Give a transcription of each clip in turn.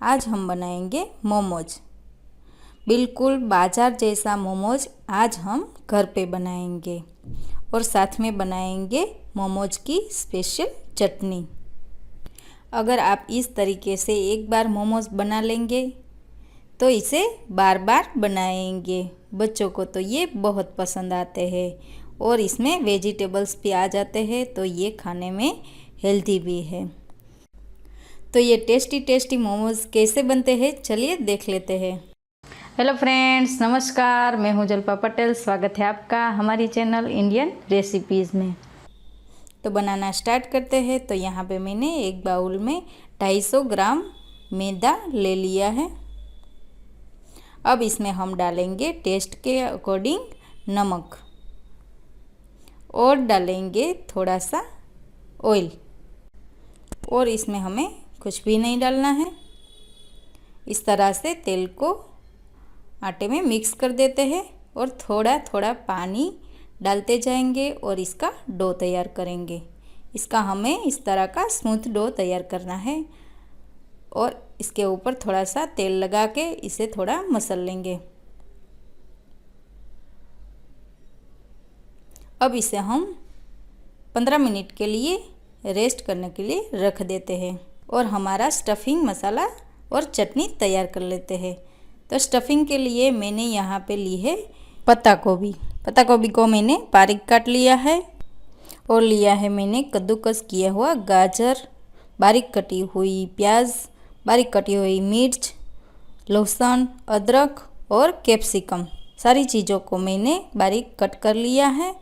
आज हम बनाएंगे मोमोज। बिल्कुल बाजार जैसा मोमोज आज हम घर पे बनाएंगे और साथ में बनाएंगे मोमोज की स्पेशल चटनी। अगर आप इस तरीके से एक बार मोमोज बना लेंगे तो इसे बार बार बनाएंगे। बच्चों को तो ये बहुत पसंद आते हैं और इसमें वेजिटेबल्स भी आ जाते हैं, तो ये खाने में हेल्दी भी है। तो ये टेस्टी मोमोज कैसे बनते हैं, चलिए देख लेते हैं। हेलो फ्रेंड्स, नमस्कार। मैं हूँ जल्पा पटेल। स्वागत है आपका हमारी चैनल इंडियन रेसिपीज़ में। तो बनाना स्टार्ट करते हैं। तो यहाँ पे मैंने एक बाउल में 250 ग्राम मैदा ले लिया है। अब इसमें हम डालेंगे टेस्ट के अकॉर्डिंग नमक और डालेंगे थोड़ा सा ऑयल। और इसमें हमें कुछ भी नहीं डालना है। इस तरह से तेल को आटे में मिक्स कर देते हैं और थोड़ा थोड़ा पानी डालते जाएंगे और इसका डो तैयार करेंगे। इसका हमें इस तरह का स्मूथ डो तैयार करना है और इसके ऊपर थोड़ा सा तेल लगा के इसे थोड़ा मसल लेंगे। अब इसे हम 15 मिनट के लिए रेस्ट करने के लिए रख देते हैं और हमारा स्टफिंग मसाला और चटनी तैयार कर लेते हैं। तो स्टफिंग के लिए मैंने यहाँ पे ली है पत्ता गोभी। पत्ता गोभी को मैंने बारीक काट लिया है और लिया है मैंने कद्दूकस किया हुआ गाजर, बारीक कटी हुई प्याज, बारीक कटी हुई मिर्च, लहसुन, अदरक और कैप्सिकम। सारी चीज़ों को मैंने बारीक कट कर लिया है।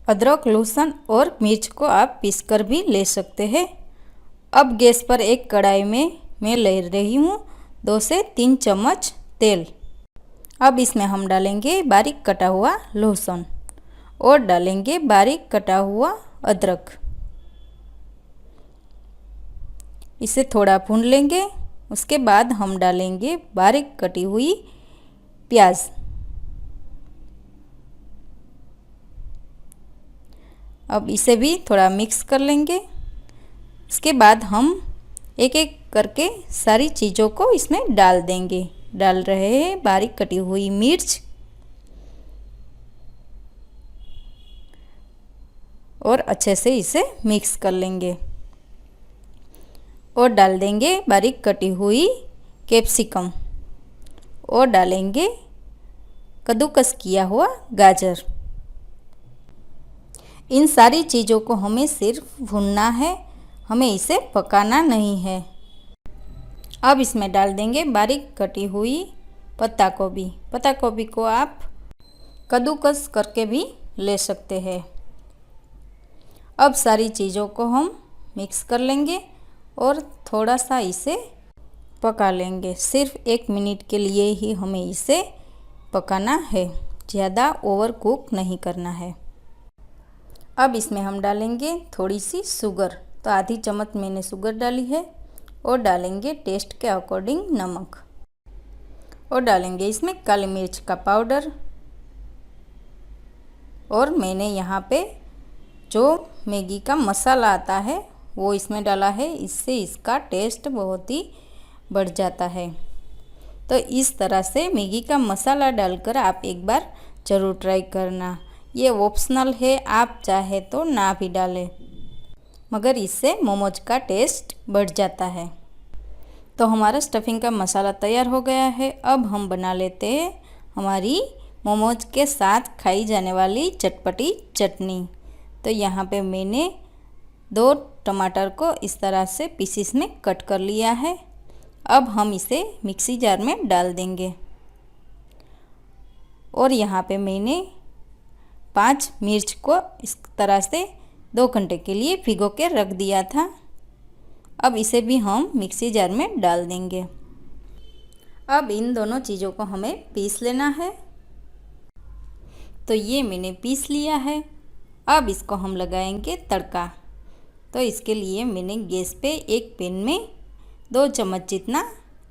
अदरक, लहसुन और मिर्च को आप पीस कर भी ले सकते हैं। अब गैस पर एक कढ़ाई में मैं ले रही हूँ 2 से 3 चम्मच तेल। अब इसमें हम डालेंगे बारीक कटा हुआ लहसुन और डालेंगे बारीक कटा हुआ अदरक। इसे थोड़ा भून लेंगे। उसके बाद हम डालेंगे बारीक कटी हुई प्याज। अब इसे भी थोड़ा मिक्स कर लेंगे। इसके बाद हम एक एक करके सारी चीज़ों को इसमें डाल देंगे। डाल रहे हैं बारीक कटी हुई मिर्च और अच्छे से इसे मिक्स कर लेंगे और डाल देंगे बारीक कटी हुई कैप्सिकम और डालेंगे कद्दूकस किया हुआ गाजर। इन सारी चीज़ों को हमें सिर्फ भूनना है, हमें इसे पकाना नहीं है। अब इसमें डाल देंगे बारीक कटी हुई पत्ता गोभी। पत्ता गोभी को आप कद्दूकस करके भी ले सकते हैं। अब सारी चीज़ों को हम मिक्स कर लेंगे और थोड़ा सा इसे पका लेंगे। सिर्फ 1 मिनट के लिए ही हमें इसे पकाना है, ज़्यादा ओवर कुक नहीं करना है। अब इसमें हम डालेंगे थोड़ी सी शुगर। तो आधी चम्मच मैंने शुगर डाली है और डालेंगे टेस्ट के अकॉर्डिंग नमक और डालेंगे इसमें काली मिर्च का पाउडर। और मैंने यहाँ पे जो मैगी का मसाला आता है वो इसमें डाला है। इससे इसका टेस्ट बहुत ही बढ़ जाता है। तो इस तरह से मैगी का मसाला डालकर आप एक बार ज़रूर ट्राई करना। ये ऑप्शनल है, आप चाहे तो ना भी डालें, मगर इससे मोमोज का टेस्ट बढ़ जाता है। तो हमारा स्टफिंग का मसाला तैयार हो गया है। अब हम बना लेते हैं हमारी मोमोज के साथ खाई जाने वाली चटपटी चटनी। तो यहाँ पे मैंने 2 टमाटर को इस तरह से पीसीस में कट कर लिया है। अब हम इसे मिक्सी जार में डाल देंगे और यहाँ पे मैंने 5 मिर्च को इस तरह से 2 घंटे के लिए भिगो के रख दिया था। अब इसे भी हम मिक्सी जार में डाल देंगे। अब इन दोनों चीज़ों को हमें पीस लेना है। तो ये मैंने पीस लिया है। अब इसको हम लगाएंगे तड़का। तो इसके लिए मैंने गैस पे एक पैन में 2 चम्मच जितना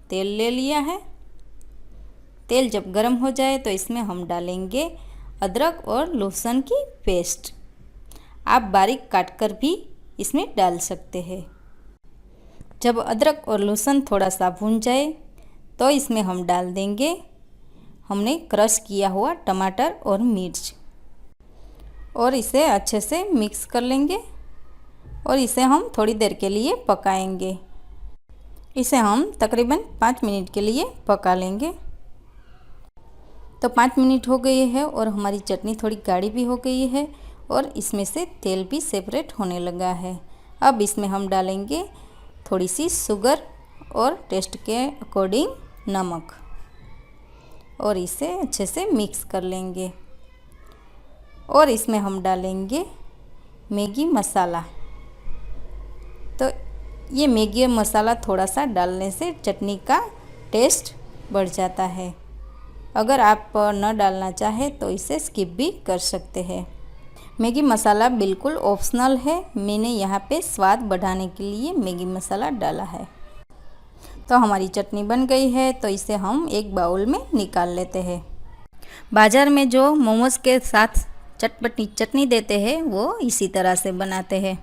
तेल ले लिया है। तेल जब गर्म हो जाए तो इसमें हम डालेंगे अदरक और लहसुन की पेस्ट। आप बारीक काट कर भी इसमें डाल सकते हैं। जब अदरक और लहसुन थोड़ा सा भून जाए तो इसमें हम डाल देंगे हमने क्रश किया हुआ टमाटर और मिर्च, और इसे अच्छे से मिक्स कर लेंगे और इसे हम थोड़ी देर के लिए पकाएंगे। इसे हम तकरीबन 5 मिनट के लिए पका लेंगे। तो 5 मिनट हो गए हैं और हमारी चटनी थोड़ी गाढ़ी भी हो गई है और इसमें से तेल भी सेपरेट होने लगा है। अब इसमें हम डालेंगे थोड़ी सी शुगर और टेस्ट के अकॉर्डिंग नमक, और इसे अच्छे से मिक्स कर लेंगे। और इसमें हम डालेंगे मैगी मसाला। तो ये मैगी मसाला थोड़ा सा डालने से चटनी का टेस्ट बढ़ जाता है। अगर आप न डालना चाहें तो इसे स्किप भी कर सकते हैं। मैगी मसाला बिल्कुल ऑप्शनल है, मैंने यहाँ पे स्वाद बढ़ाने के लिए मैगी मसाला डाला है। तो हमारी चटनी बन गई है, तो इसे हम एक बाउल में निकाल लेते हैं। बाज़ार में जो मोमोज़ के साथ चटपटी चटनी देते हैं वो इसी तरह से बनाते हैं।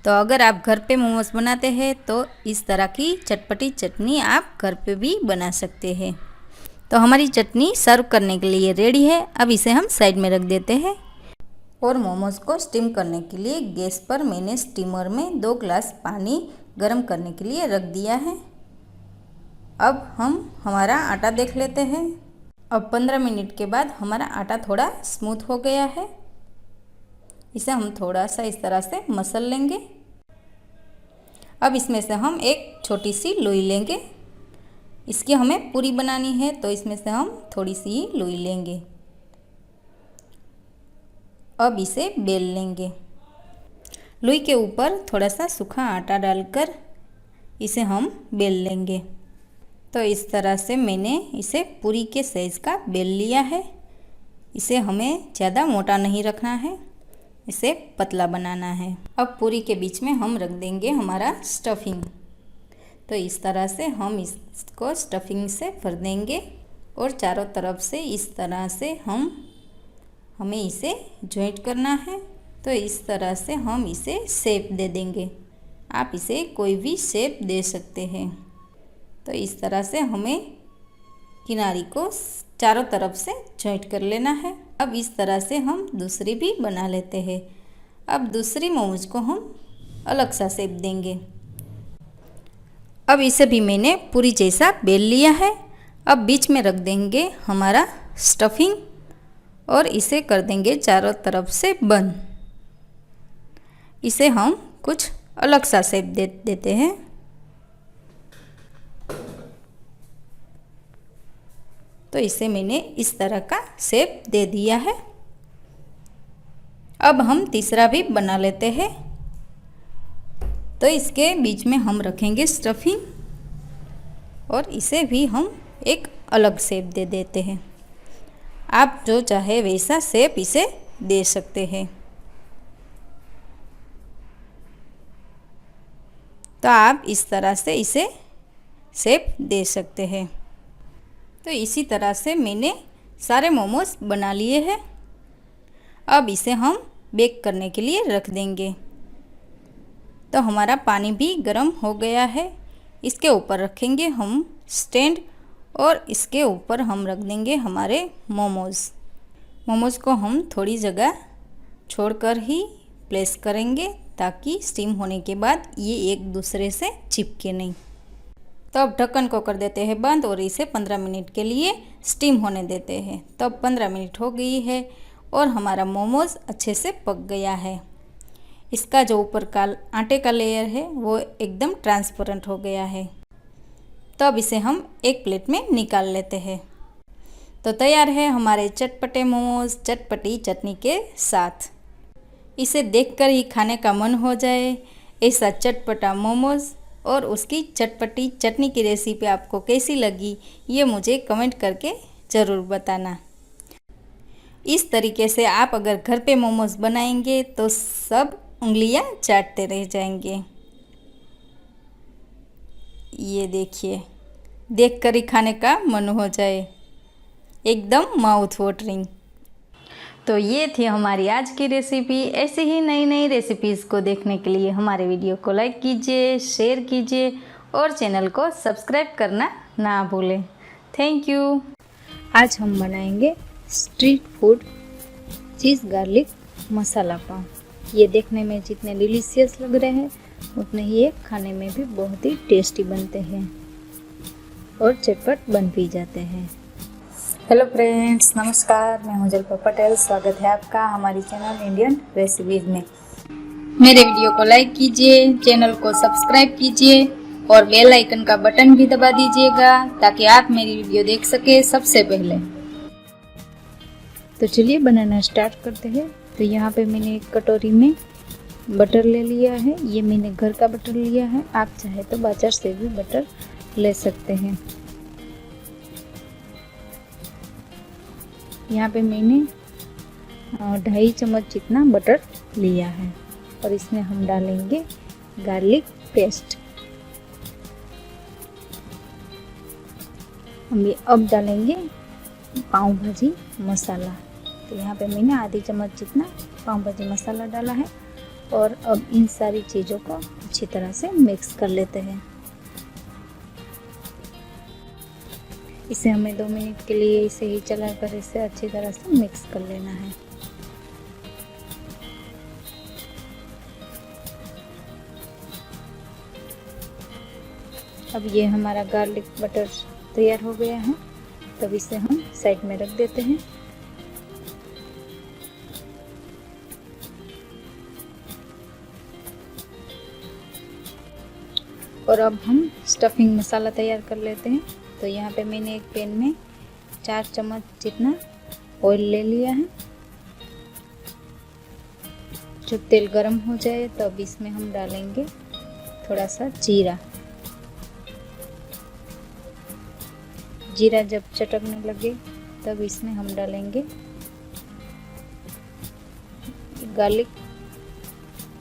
तो अगर आप घर पे मोमोज़ बनाते हैं तो इस तरह की चटपटी चटनी आप घर पे भी बना सकते हैं। तो हमारी चटनी सर्व करने के लिए रेडी है। अब इसे हम साइड में रख देते हैं। और मोमोज़ को स्टीम करने के लिए गैस पर मैंने स्टीमर में 2 ग्लास पानी गर्म करने के लिए रख दिया है। अब हम हमारा आटा देख लेते हैं। अब 15 मिनट के बाद हमारा आटा थोड़ा स्मूथ हो गया है। इसे हम थोड़ा सा इस तरह से मसल लेंगे। अब इसमें से हम एक छोटी सी लोई लेंगे। इसकी हमें पूरी बनानी है, तो इसमें से हम थोड़ी सी ही लोई लेंगे। अब इसे बेल लेंगे। लोई के ऊपर थोड़ा सा सूखा आटा डालकर इसे हम बेल लेंगे। तो इस तरह से मैंने इसे पूरी के साइज़ का बेल लिया है। इसे हमें ज़्यादा मोटा नहीं रखना है, इसे पतला बनाना है। अब पूरी के बीच में हम रख देंगे हमारा स्टफिंग। तो इस तरह से हम इसको स्टफिंग से भर देंगे और चारों तरफ से इस तरह से हमें इसे जॉइंट करना है। तो इस तरह से हम इसे शेप दे देंगे। आप इसे कोई भी शेप दे सकते हैं। तो इस तरह से हमें किनारी को चारों तरफ से जॉइंट कर लेना है। अब इस तरह से हम दूसरी भी बना लेते हैं। अब दूसरी मोमोज को हम अलग सा शेप देंगे। अब इसे भी मैंने पूरी जैसा बेल लिया है। अब बीच में रख देंगे हमारा स्टफिंग और इसे कर देंगे चारों तरफ से बंद। इसे हम कुछ अलग सा शेप दे देते हैं। तो इसे मैंने इस तरह का शेप दे दिया है। अब हम तीसरा भी बना लेते हैं। तो इसके बीच में हम रखेंगे स्टफिंग और इसे भी हम एक अलग शेप दे देते हैं। आप जो चाहे वैसा शेप इसे दे सकते हैं। तो आप इस तरह से इसे शेप दे सकते हैं। तो इसी तरह से मैंने सारे मोमोज बना लिए हैं। अब इसे हम बेक करने के लिए रख देंगे। तो हमारा पानी भी गर्म हो गया है। इसके ऊपर रखेंगे हम स्टैंड और इसके ऊपर हम रख देंगे हमारे मोमोज़ को हम थोड़ी जगह छोड़कर ही प्लेस करेंगे ताकि स्टीम होने के बाद ये एक दूसरे से चिपके नहीं। तो अब ढक्कन को कर देते हैं बंद और इसे 15 मिनट के लिए स्टीम होने देते हैं। तो अब 15 मिनट हो गई है और हमारा मोमोज़ अच्छे से पक गया है। इसका जो ऊपर का आटे का लेयर है वो एकदम ट्रांसपेरेंट हो गया है। तो अब इसे हम एक प्लेट में निकाल लेते हैं। तो तैयार है हमारे चटपटे मोमोज़ चटपटी चटनी के साथ। इसे देखकर ही खाने का मन हो जाए ऐसा चटपटा मोमोज़ और उसकी चटपटी चटनी की रेसिपी आपको कैसी लगी ये मुझे कमेंट करके ज़रूर बताना। इस तरीके से आप अगर घर पे मोमोज़ बनाएंगे तो सब उंगलियां चाटते रह जाएंगे। ये देखिए, देखकर ही खाने का मन हो जाए, एकदम माउथ वाटरिंग। तो ये थी हमारी आज की रेसिपी। ऐसी ही नई नई रेसिपीज़ को देखने के लिए हमारे वीडियो को लाइक कीजिए, शेयर कीजिए और चैनल को सब्सक्राइब करना ना भूलें। Thank you. आज हम बनाएंगे स्ट्रीट फूड चीज़ गार्लिक मसाला पाव। ये देखने में जितने डिलीशियस लग रहे हैं उतने ही ये खाने में भी बहुत ही टेस्टी बनते हैं और चटपट बन भी जाते हैं। हेलो फ्रेंड्स, नमस्कार। मैं हूं जल्पा पटेल। स्वागत है आपका हमारी चैनल इंडियन रेसिपीज में। मेरे वीडियो को लाइक कीजिए, चैनल को सब्सक्राइब कीजिए और बेल आइकन का बटन भी दबा दीजिएगा ताकि आप मेरी वीडियो देख सके सबसे पहले। तो चलिए बनाना स्टार्ट करते हैं। तो यहाँ पे मैंने एक कटोरी में बटर ले लिया है। ये मैंने घर का बटर लिया है, आप चाहे तो बाजार से भी बटर ले सकते हैं। यहाँ पे मैंने 2.5 चम्मच जितना बटर लिया है और इसमें हम डालेंगे गार्लिक पेस्ट। हम ये अब डालेंगे पाव भाजी मसाला। तो यहाँ पे मैंने आधी चम्मच जितना पाव भाजी मसाला डाला है और अब इन सारी चीज़ों को अच्छी तरह से मिक्स कर लेते हैं। इसे हमें 2 मिनट के लिए इसे ही चलाकर इसे अच्छी तरह से मिक्स कर लेना है। अब ये हमारा गार्लिक बटर तैयार हो गया है। तब इसे हम साइड में रख देते हैं। और अब हम स्टफिंग मसाला तैयार कर लेते हैं। तो यहाँ पे मैंने एक पैन में 4 चम्मच जितना ऑयल ले लिया है। जब तेल गरम हो जाए तब इसमें हम डालेंगे थोड़ा सा जीरा। जीरा जब चटकने लगे तब इसमें हम डालेंगे गार्लिक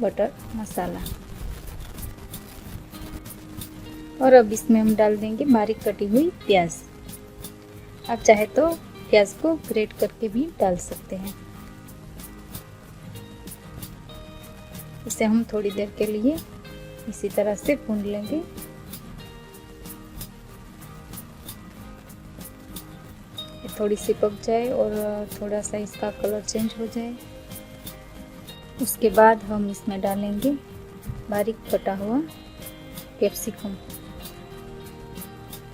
बटर मसाला और अब इसमें हम डाल देंगे बारीक कटी हुई प्याज। आप चाहे तो प्याज को ग्रेट करके भी डाल सकते हैं। इसे हम थोड़ी देर के लिए इसी तरह से भून लेंगे। थोड़ी सी पक जाए और थोड़ा सा इसका कलर चेंज हो जाए, उसके बाद हम इसमें डालेंगे बारीक कटा हुआ कैप्सिकम।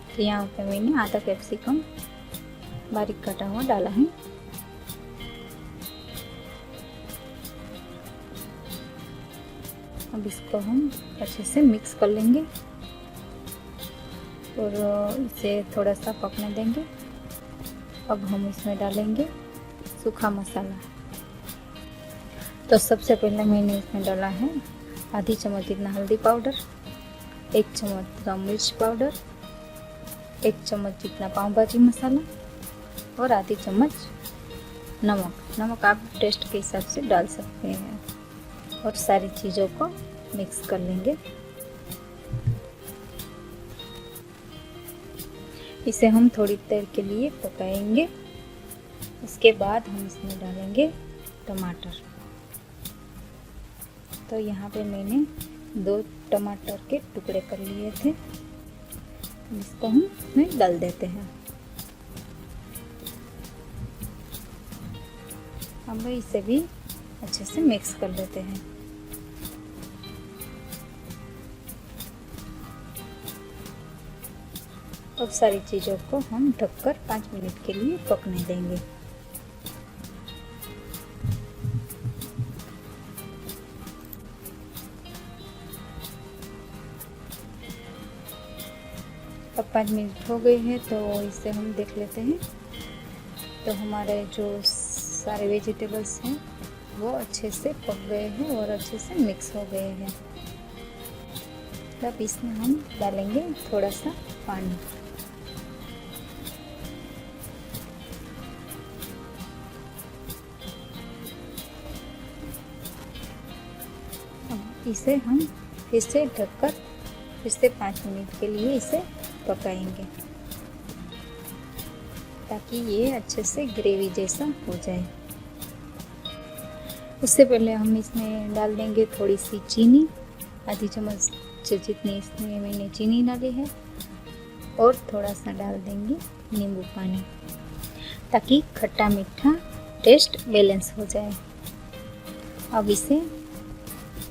तो यहाँ पे मैंने आधा कैप्सिकम बारीक कटा हुआ डाला है। अब इसको हम अच्छे से मिक्स कर लेंगे और इसे थोड़ा सा पकने देंगे। अब हम इसमें डालेंगे सूखा मसाला। तो सबसे पहले मैंने इसमें डाला है आधी चम्मच जितना हल्दी पाउडर, 1 चम्मच लाल मिर्च पाउडर, 1 चम्मच जितना पाव भाजी मसाला और आधी चम्मच नमक। नमक आप टेस्ट के हिसाब से डाल सकते हैं और सारी चीज़ों को मिक्स कर लेंगे। इसे हम थोड़ी देर के लिए पकाएंगे। उसके बाद हम इसमें डालेंगे टमाटर। तो यहाँ पे मैंने 2 टमाटर के टुकड़े कर लिए थे। इसको हम इसमें डाल देते हैं। अब इसे भी अच्छे से मिक्स कर लेते हैं। अब सारी चीज़ों को हम ढककर 5 मिनट के लिए पकने देंगे। अब 5 मिनट हो गए हैं तो इसे हम देख लेते हैं। तो हमारे जो सारे वेजिटेबल्स हैं वो अच्छे से पक गए हैं और अच्छे से मिक्स हो गए हैं। तब इसमें हम डालेंगे थोड़ा सा पानी। अब इसे हम फिर से ढककर फिर से 5 मिनट के लिए इसे पकाएंगे ताकि ये अच्छे से ग्रेवी जैसा हो जाए। उससे पहले हम इसमें डाल देंगे थोड़ी सी चीनी, आधी चम्मच जितनी इसमें मैंने चीनी डाली है, और थोड़ा सा डाल देंगे नींबू पानी, ताकि खट्टा मीठा टेस्ट बैलेंस हो जाए। अब इसे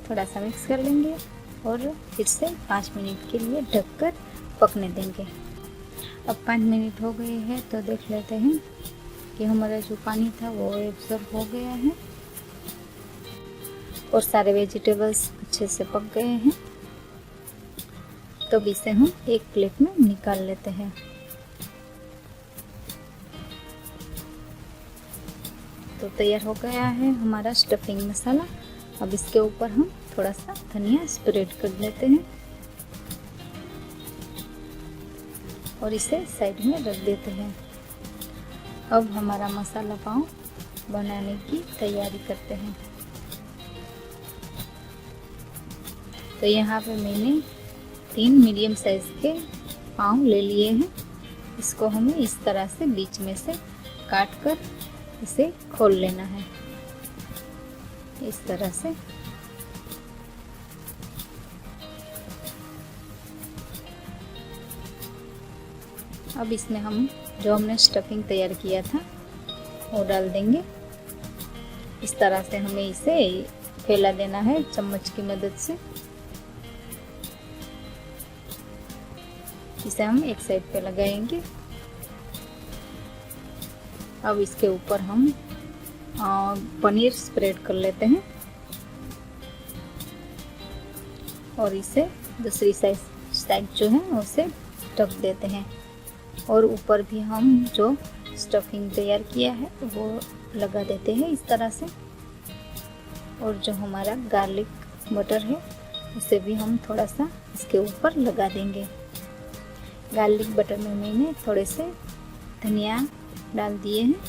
थोड़ा सा मिक्स कर लेंगे और फिर से 5 मिनट के लिए ढककर पकने देंगे। अब 5 मिनट हो गए हैं तो देख लेते हैं कि हमारा जो पानी था वो एब्जॉर्ब हो गया है और सारे वेजिटेबल्स अच्छे से पक गए हैं। तो इसे हम एक प्लेट में निकाल लेते हैं। तो तैयार हो गया है हमारा स्टफिंग मसाला। अब इसके ऊपर हम थोड़ा सा धनिया स्प्रेड कर देते हैं और इसे साइड में रख देते हैं। अब हमारा मसाला पाव बनाने की तैयारी करते हैं। तो यहाँ पे मैंने 3 मीडियम साइज के पाव ले लिए हैं। इसको हमें इस तरह से बीच में से काट कर इसे खोल लेना है, इस तरह से। अब इसमें हम जो हमने स्टफिंग तैयार किया था वो डाल देंगे। इस तरह से हमें इसे फैला देना है चम्मच की मदद से। इसे हम एक साइड पे लगाएंगे। अब इसके ऊपर हम पनीर स्प्रेड कर लेते हैं और इसे दूसरी साइड जो है उसे ढक देते हैं। और ऊपर भी हम जो स्टफिंग तैयार किया है वो लगा देते हैं इस तरह से। और जो हमारा गार्लिक बटर है उसे भी हम थोड़ा सा इसके ऊपर लगा देंगे। गार्लिक बटर में मैंने थोड़े से धनिया डाल दिए हैं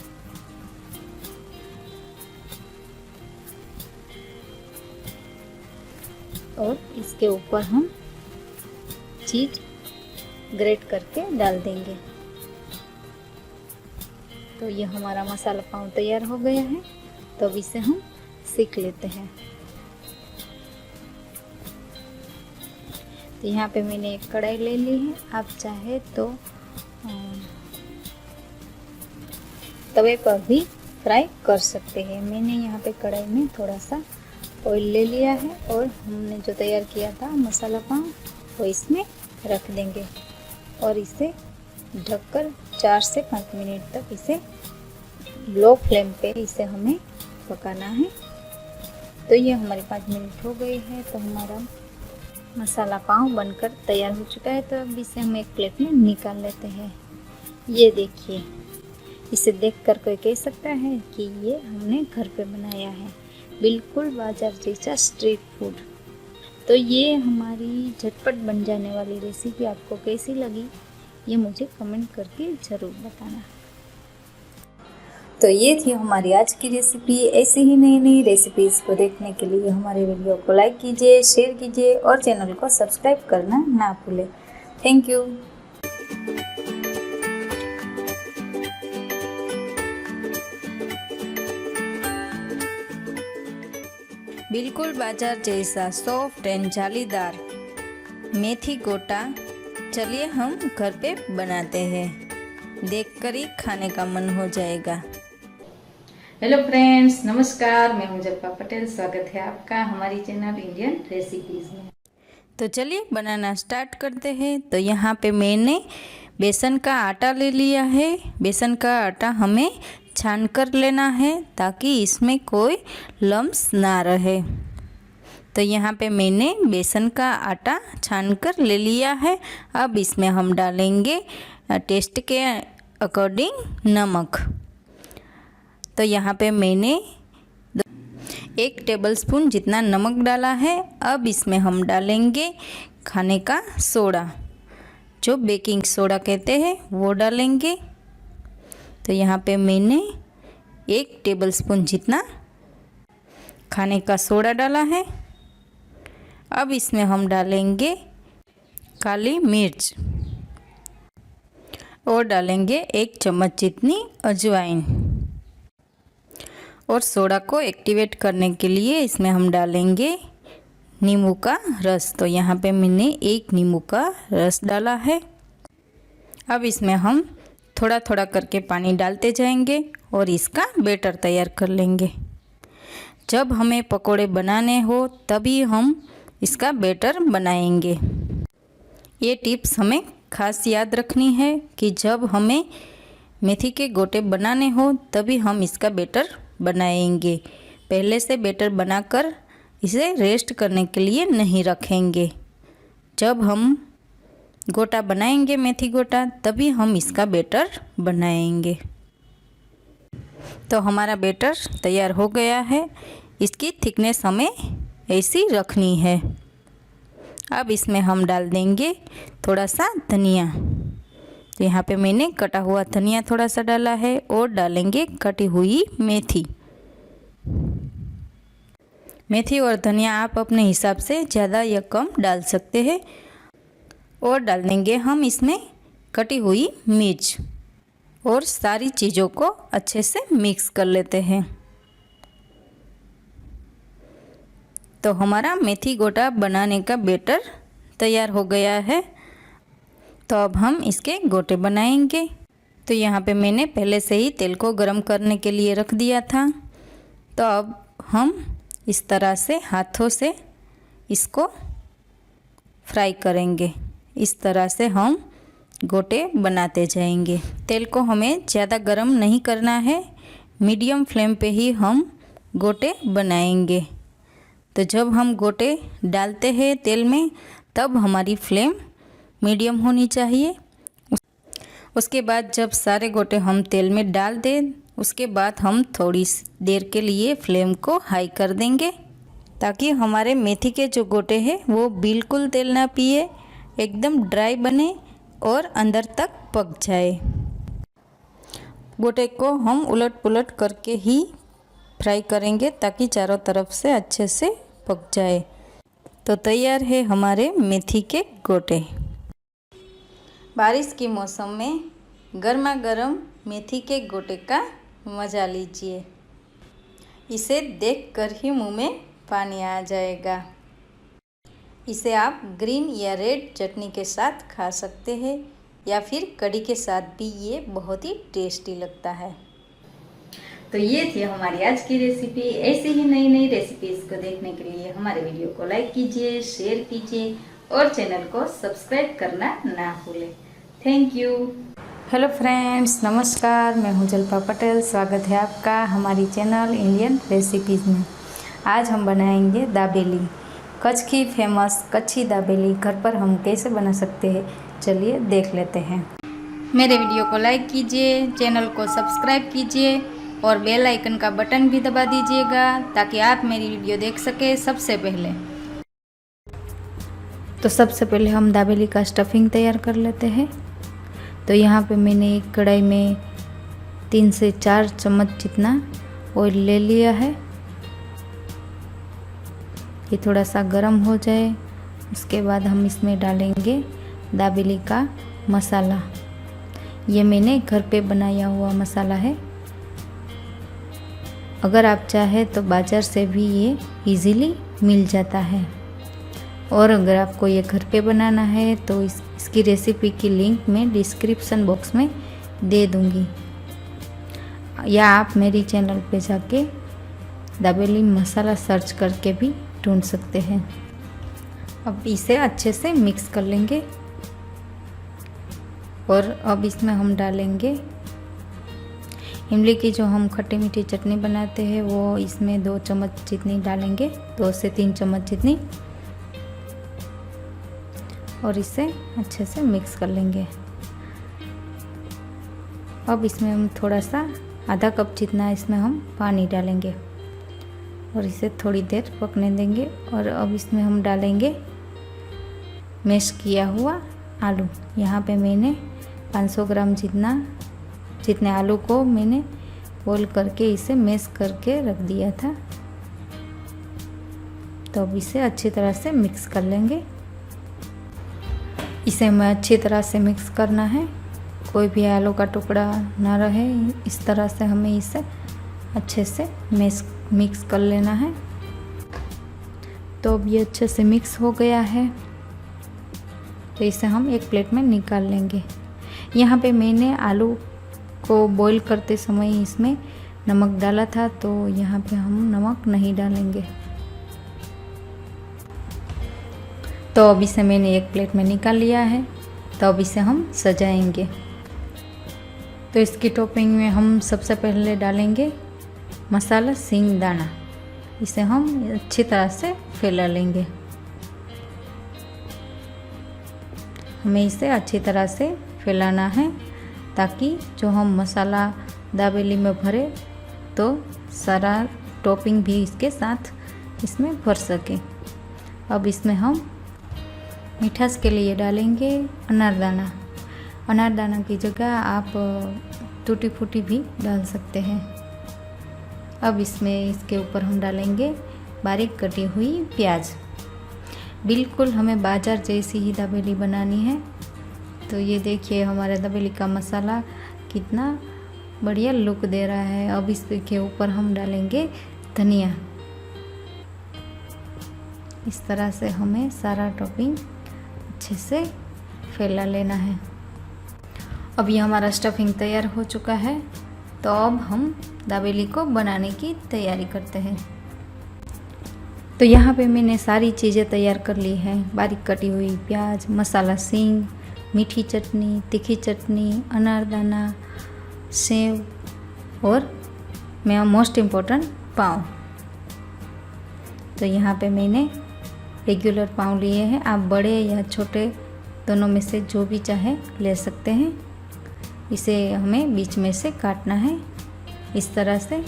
और इसके ऊपर हम चीज ग्रेट करके डाल देंगे। तो ये हमारा मसाला पाव तैयार हो गया है। तो अब इसे हम सेक लेते हैं। तो यहाँ पे मैंने एक कढ़ाई ले ली है। आप चाहे तो तवे पर भी फ्राई कर सकते हैं। मैंने यहाँ पे कढ़ाई में थोड़ा सा ऑयल ले लिया है और हमने जो तैयार किया था मसाला पाव वो इसमें रख देंगे और इसे ढककर 4 से 5 मिनट तक इसे लो फ्लेम पे इसे हमें पकाना है। तो ये हमारे 5 मिनट हो गए हैं। तो हमारा मसाला पाव बनकर तैयार हो चुका है। तो अब इसे हम एक प्लेट में निकाल लेते हैं। ये देखिए, इसे देखकर कोई कह सकता है कि ये हमने घर पे बनाया है। बिल्कुल बाजार जैसा स्ट्रीट फूड। तो ये हमारी झटपट बन जाने वाली रेसिपी आपको कैसी लगी ये मुझे कमेंट करके ज़रूर बताना। तो ये थी हमारी आज की रेसिपी। ऐसी ही नई नई रेसिपीज़ को देखने के लिए हमारे वीडियो को लाइक कीजिए, शेयर कीजिए और चैनल को सब्सक्राइब करना ना भूलें। Thank you. बिल्कुल बाजार जैसा सॉफ्ट एंड जालीदार मेथी गोटा चलिए हम घर पे बनाते हैं। देखकर ही खाने का मन हो जाएगा। हेलो फ्रेंड्स, नमस्कार। मैं हूं जल्पा पटेल। स्वागत है आपका हमारी चैनल इंडियन रेसिपीज़ में। तो चलिए बनाना स्टार्ट करते हैं। तो यहाँ पे मैंने बेसन का आटा ले लिया है। बेसन का आटा हमें छान कर लेना है ताकि इसमें कोई लम्स ना रहे। तो यहाँ पे मैंने बेसन का आटा छान कर ले लिया है। अब इसमें हम डालेंगे टेस्ट के अकॉर्डिंग नमक। तो यहाँ पे मैंने 1 टेबलस्पून जितना नमक डाला है। अब इसमें हम डालेंगे खाने का सोडा, जो बेकिंग सोडा कहते हैं, वो डालेंगे। तो यहाँ पे मैंने 1 टेबलस्पून जितना खाने का सोडा डाला है। अब इसमें हम डालेंगे काली मिर्च और डालेंगे 1 चम्मच जितनी अजवाइन। और सोडा को एक्टिवेट करने के लिए इसमें हम डालेंगे नींबू का रस। तो यहाँ पे मैंने 1 नींबू का रस डाला है। अब इसमें हम थोड़ा थोड़ा करके पानी डालते जाएंगे और इसका बैटर तैयार कर लेंगे। जब हमें पकोड़े बनाने हो तभी हम इसका बैटर बनाएंगे। ये टिप्स हमें खास याद रखनी है कि जब हमें मेथी के गोटे बनाने हो तभी हम इसका बैटर बनाएंगे। पहले से बैटर बनाकर इसे रेस्ट करने के लिए नहीं रखेंगे। जब हम गोटा बनाएंगे मेथी गोटा तभी हम इसका बैटर बनाएंगे। तो हमारा बैटर तैयार हो गया है। इसकी थिकनेस हमें ऐसी रखनी है। अब इसमें हम डाल देंगे थोड़ा सा धनिया। तो यहाँ पे मैंने कटा हुआ धनिया थोड़ा सा डाला है और डालेंगे कटी हुई मेथी। मेथी और धनिया आप अपने हिसाब से ज़्यादा या कम डाल सकते हैं। और डाल देंगे हम इसमें कटी हुई मिर्च और सारी चीज़ों को अच्छे से मिक्स कर लेते हैं। तो हमारा मेथी गोटा बनाने का बैटर तैयार हो गया है। तो अब हम इसके गोटे बनाएंगे। तो यहाँ पे मैंने पहले से ही तेल को गरम करने के लिए रख दिया था। तो अब हम इस तरह से हाथों से इसको फ्राई करेंगे। इस तरह से हम गोटे बनाते जाएंगे। तेल को हमें ज़्यादा गरम नहीं करना है, मीडियम फ्लेम पे ही हम गोटे बनाएंगे। तो जब हम गोटे डालते हैं तेल में तब हमारी फ्लेम मीडियम होनी चाहिए। उसके बाद जब सारे गोटे हम तेल में डाल दें उसके बाद हम थोड़ी देर के लिए फ्लेम को हाई कर देंगे ताकि हमारे मेथी के जो गोटे हैं वो बिल्कुल तेल ना पिए, एकदम ड्राई बने और अंदर तक पक जाए। गोटे को हम उलट पुलट करके ही फ्राई करेंगे ताकि चारों तरफ से अच्छे से पक जाए। तो तैयार है हमारे मेथी के गोटे। बारिश के मौसम में गर्मा गर्म मेथी के गोटे का मज़ा लीजिए। इसे देखकर ही मुंह में पानी आ जाएगा। इसे आप ग्रीन या रेड चटनी के साथ खा सकते हैं या फिर कढ़ी के साथ भी ये बहुत ही टेस्टी लगता है। तो ये थी हमारी आज की रेसिपी। ऐसे ही नई नई रेसिपीज को देखने के लिए हमारे वीडियो को लाइक कीजिए, शेयर कीजिए और चैनल को सब्सक्राइब करना ना भूलें। Thank you. हेलो फ्रेंड्स, नमस्कार। मैं हूं जल्पा पटेल। स्वागत है आपका हमारी चैनल इंडियन रेसिपीज़ में। आज हम बनाएंगे दाबेली, कच्छ की फेमस कच्छी दाबेली घर पर हम कैसे बना सकते हैं, चलिए देख लेते हैं। मेरे वीडियो को लाइक कीजिए, चैनल को सब्सक्राइब कीजिए और बेल आइकन का बटन भी दबा दीजिएगा ताकि आप मेरी वीडियो देख सके सबसे पहले। तो सबसे पहले हम दाबेली का स्टफिंग तैयार कर लेते हैं। तो यहाँ पे मैंने एक कढ़ाई में 3 से 4 चम्मच जितना ऑयल ले लिया है। ये थोड़ा सा गर्म हो जाए उसके बाद हम इसमें डालेंगे दाबेली का मसाला। ये मैंने घर पे बनाया हुआ मसाला है। अगर आप चाहे तो बाज़ार से भी ये इजीली मिल जाता है। और अगर आपको ये घर पे बनाना है तो इसकी रेसिपी की लिंक मैं डिस्क्रिप्शन बॉक्स में दे दूँगी, या आप मेरी चैनल पे जाके दाबेली मसाला सर्च करके भी ढूंढ सकते हैं। अब इसे अच्छे से मिक्स कर लेंगे और अब इसमें हम डालेंगे इमली की जो हम खट्टी मीठी चटनी बनाते हैं वो इसमें 2 चम्मच जितनी डालेंगे, 2 से 3 चम्मच जितनी, और इसे अच्छे से मिक्स कर लेंगे। अब इसमें हम थोड़ा सा आधा कप जितना इसमें हम पानी डालेंगे और इसे थोड़ी देर पकने देंगे। और अब इसमें हम डालेंगे मैश किया हुआ आलू। यहाँ पे मैंने 500 ग्राम जितने आलू को मैंने बॉईल करके इसे मैश करके रख दिया था। तो अब इसे अच्छी तरह से मिक्स कर लेंगे। इसे हमें अच्छी तरह से मिक्स करना है, कोई भी आलू का टुकड़ा ना रहे। इस तरह से हमें इसे अच्छे से मिक्स कर लेना है। तो अब ये अच्छे से मिक्स हो गया है, तो इसे हम एक प्लेट में निकाल लेंगे। यहाँ पे मैंने आलू को बॉईल करते समय इसमें नमक डाला था, तो यहाँ पे हम नमक नहीं डालेंगे। तो अब इसे मैंने एक प्लेट में निकाल लिया है। तो अब इसे हम सजाएंगे। तो इसकी टॉपिंग में हम सबसे पहले डालेंगे मसाला सिंगदाना। इसे हम अच्छी तरह से फैला लेंगे। हमें इसे अच्छी तरह से फैलाना है ताकि जो हम मसाला दाबेली में भरे तो सारा टॉपिंग भी इसके साथ इसमें भर सके। अब इसमें हम मिठास के लिए डालेंगे अनारदाना। अनारदाना की जगह आप टूटी फूटी भी डाल सकते हैं। अब इसके ऊपर हम डालेंगे बारीक कटी हुई प्याज। बिल्कुल हमें बाजार जैसी ही दाबेली बनानी है। तो ये देखिए हमारे दाबेली का मसाला कितना बढ़िया लुक दे रहा है। अब इसके ऊपर हम डालेंगे धनिया। इस तरह से हमें सारा टॉपिंग अच्छे से फैला लेना है। अब ये हमारा स्टफिंग तैयार हो चुका है। तो अब हम दाबेली को बनाने की तैयारी करते हैं। तो यहाँ पे मैंने सारी चीज़ें तैयार कर ली हैं। बारीक कटी हुई प्याज, मसाला सींग, मीठी चटनी, तीखी चटनी, अनारदाना, सेव और मोस्ट इम्पोर्टेंट पाव। तो यहाँ पे मैंने रेगुलर पाव लिए हैं। आप बड़े या छोटे दोनों में से जो भी चाहे ले सकते हैं। इसे हमें बीच में से काटना है इस तरह से।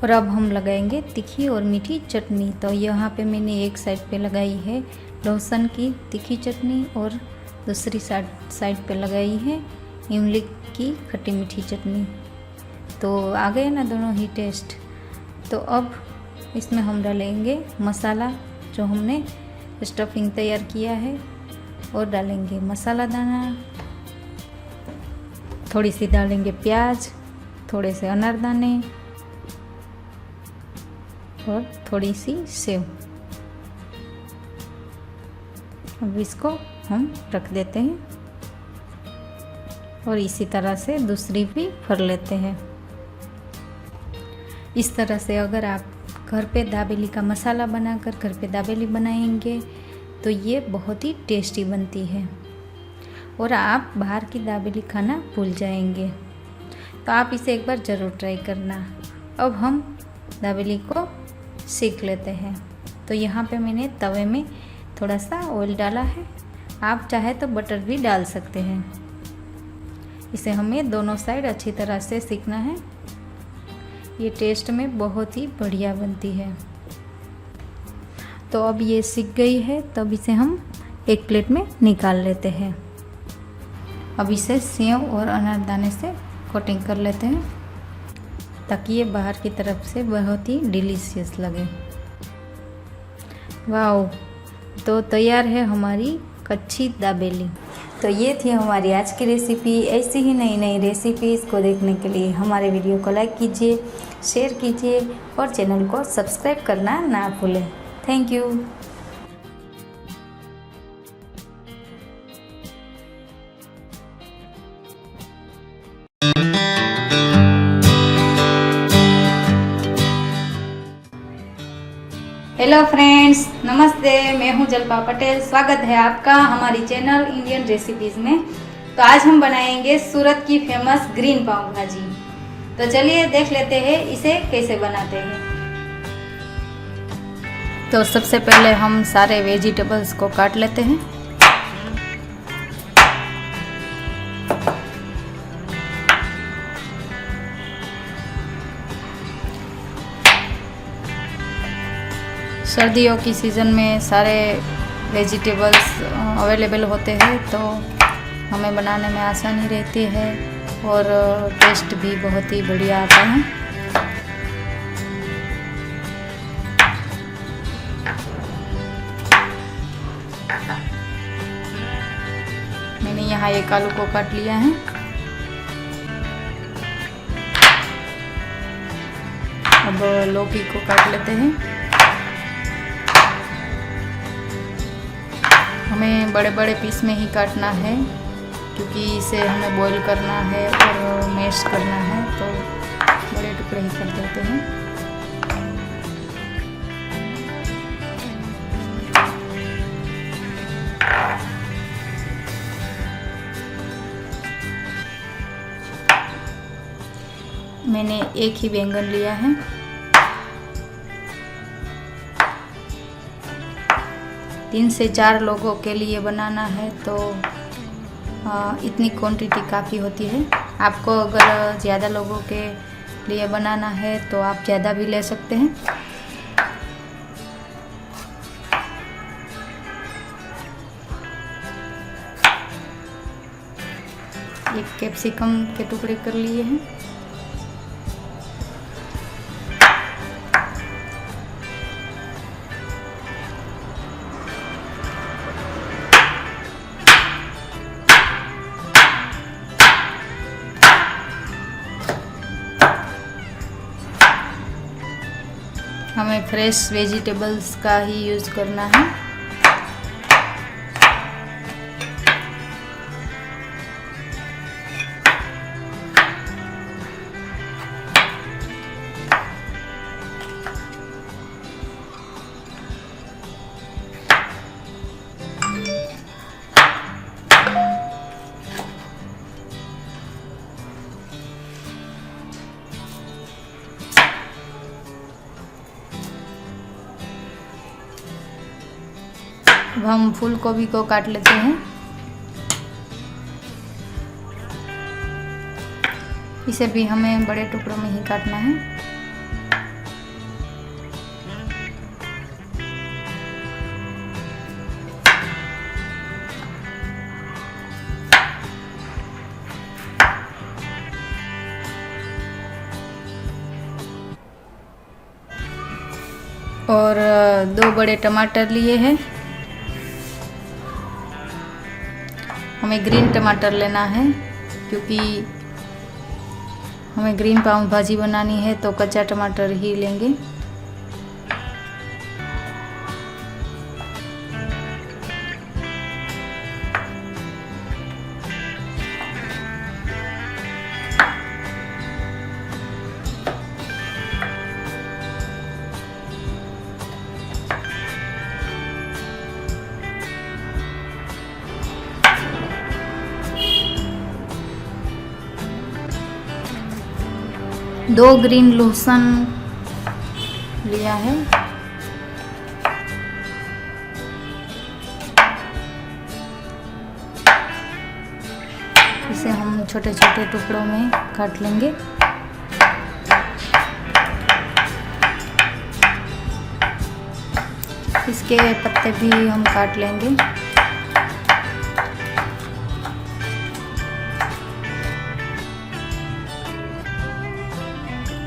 और अब हम लगाएंगे तीखी और मीठी चटनी। तो यहाँ पे मैंने एक साइड पे लगाई है लहसुन की तीखी चटनी और दूसरी साइड पे लगाई है इमली की खट्टी मीठी चटनी। तो आ गए ना दोनों ही टेस्ट। तो अब इसमें हम डालेंगे मसाला जो हमने स्टफिंग तैयार किया है और डालेंगे मसाला दाना, थोड़ी सी डालेंगे प्याज, थोड़े से अनारदाने और थोड़ी सी सेव। अब इसको हम रख देते हैं और इसी तरह से दूसरी भी भर लेते हैं। इस तरह से अगर आप घर पे दाबेली का मसाला बनाकर घर पे दाबेली बनाएंगे तो ये बहुत ही टेस्टी बनती है और आप बाहर की दाबेली खाना भूल जाएंगे। तो आप इसे एक बार ज़रूर ट्राई करना। अब हम दाबेली को सेक लेते हैं। तो यहाँ पे मैंने तवे में थोड़ा सा ऑयल डाला है। आप चाहे तो बटर भी डाल सकते हैं। इसे हमें दोनों साइड अच्छी तरह से सेकना है। ये टेस्ट में बहुत ही बढ़िया बनती है। तो अब ये सिक गई है, तब इसे हम एक प्लेट में निकाल लेते हैं। अब इसे सेव और अनारदाने से कोटिंग कर लेते हैं ताकि ये बाहर की तरफ से बहुत ही डिलीशियस लगे। वाओ! तो तैयार है हमारी कच्ची दाबेली। तो ये थी हमारी आज की रेसिपी। ऐसी ही नई नई रेसिपीज़ को देखने के लिए हमारे वीडियो को लाइक कीजिए, शेयर कीजिए और चैनल को सब्सक्राइब करना ना भूलें। Thank you. हेलो फ्रेंड्स, नमस्ते। मैं हूं जल्पा पटेल। स्वागत है आपका हमारी चैनल इंडियन रेसिपीज़ में। तो आज हम बनाएंगे सूरत की फेमस ग्रीन पाव भाजी। तो चलिए देख लेते हैं इसे कैसे बनाते हैं। तो सबसे पहले हम सारे वेजिटेबल्स को काट लेते हैं। सर्दियों की सीज़न में सारे वेजिटेबल्स अवेलेबल होते हैं तो हमें बनाने में आसानी रहती है और टेस्ट भी बहुत ही बढ़िया आता है। मैंने यहाँ एक आलू को काट लिया है। अब लौकी को काट लेते हैं। हमें बड़े बड़े पीस में ही काटना है क्योंकि इसे हमें बॉईल करना है और मैश करना है, तो बड़े टुकड़े ही कर देते हैं। मैंने एक ही बैंगन लिया है। तीन से 4 लोगों के लिए बनाना है तो इतनी क्वांटिटी काफ़ी होती है। आपको अगर ज़्यादा लोगों के लिए बनाना है तो आप ज़्यादा भी ले सकते हैं। एक कैप्सिकम के टुकड़े कर लिए हैं। हमें फ्रेश वेजिटेबल्स का ही यूज़ करना है। अब हम फूल गोभी को काट लेते हैं। इसे भी हमें बड़े टुकड़ों में ही काटना है। और 2 बड़े टमाटर लिए हैं। हमें ग्रीन टमाटर लेना है क्योंकि हमें ग्रीन पाव भाजी बनानी है तो कच्चा टमाटर ही लेंगे। दो ग्रीन लहसुन लिया है। इसे हम छोटे छोटे टुकड़ों में काट लेंगे। इसके पत्ते भी हम काट लेंगे।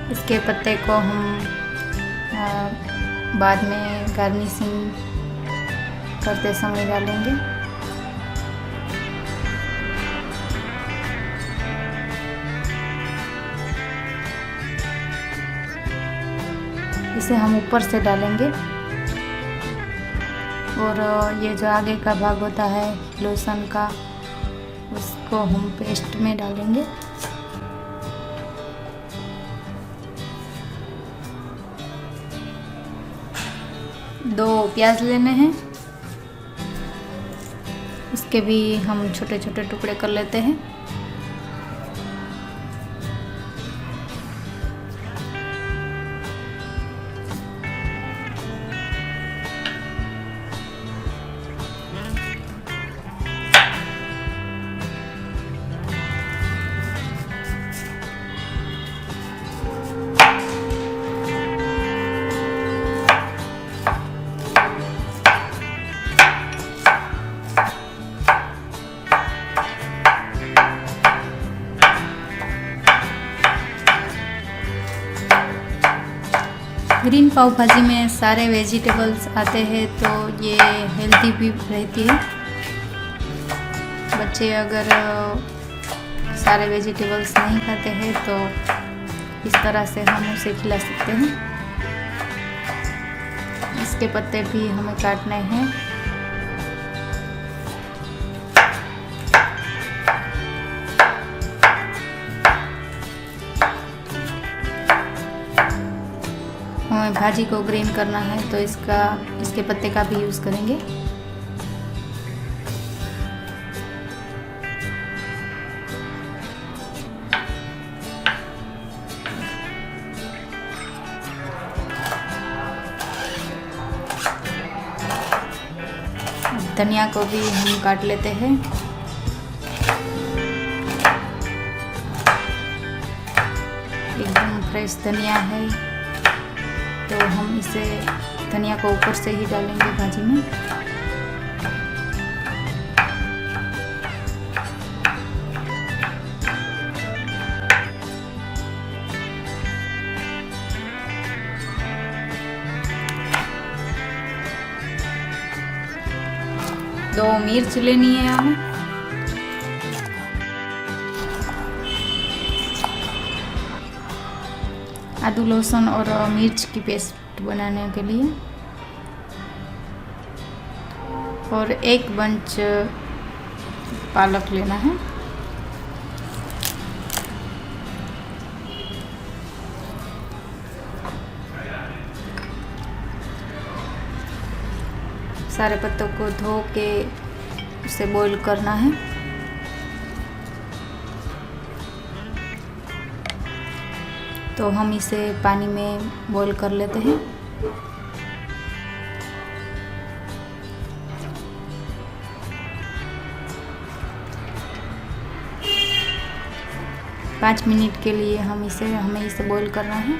इसके पत्ते को हम बाद में गार्निशिंग करते समय डालेंगे। इसे हम ऊपर से डालेंगे और ये जो आगे का भाग होता है लहसुन का, उसको हम पेस्ट में डालेंगे। दो प्याज लेने हैं, इसके भी हम छोटे छोटे टुकड़े कर लेते हैं। ग्रीन पाव भाजी में सारे वेजिटेबल्स आते हैं तो ये हेल्दी भी रहती है। बच्चे अगर सारे वेजिटेबल्स नहीं खाते हैं तो इस तरह से हम उसे खिला सकते हैं। इसके पत्ते भी हमें काटने हैं। हमें भाजी को ग्रीन करना है तो इसके पत्ते का भी यूज़ करेंगे। धनिया को भी हम काट लेते हैं। एकदम फ्रेश धनिया है तो हम इसे धनिया को ऊपर से ही डालेंगे भाजी में। दो मिर्च लेनी है हमें। आदू लहसुन और मिर्च की पेस्ट बनाने के लिए, और एक बंच पालक लेना है। सारे पत्तों को धो के उसे बॉईल करना है। तो हम इसे पानी में बॉईल कर लेते हैं। पाँच मिनट के लिए हमें इसे बॉईल करना है।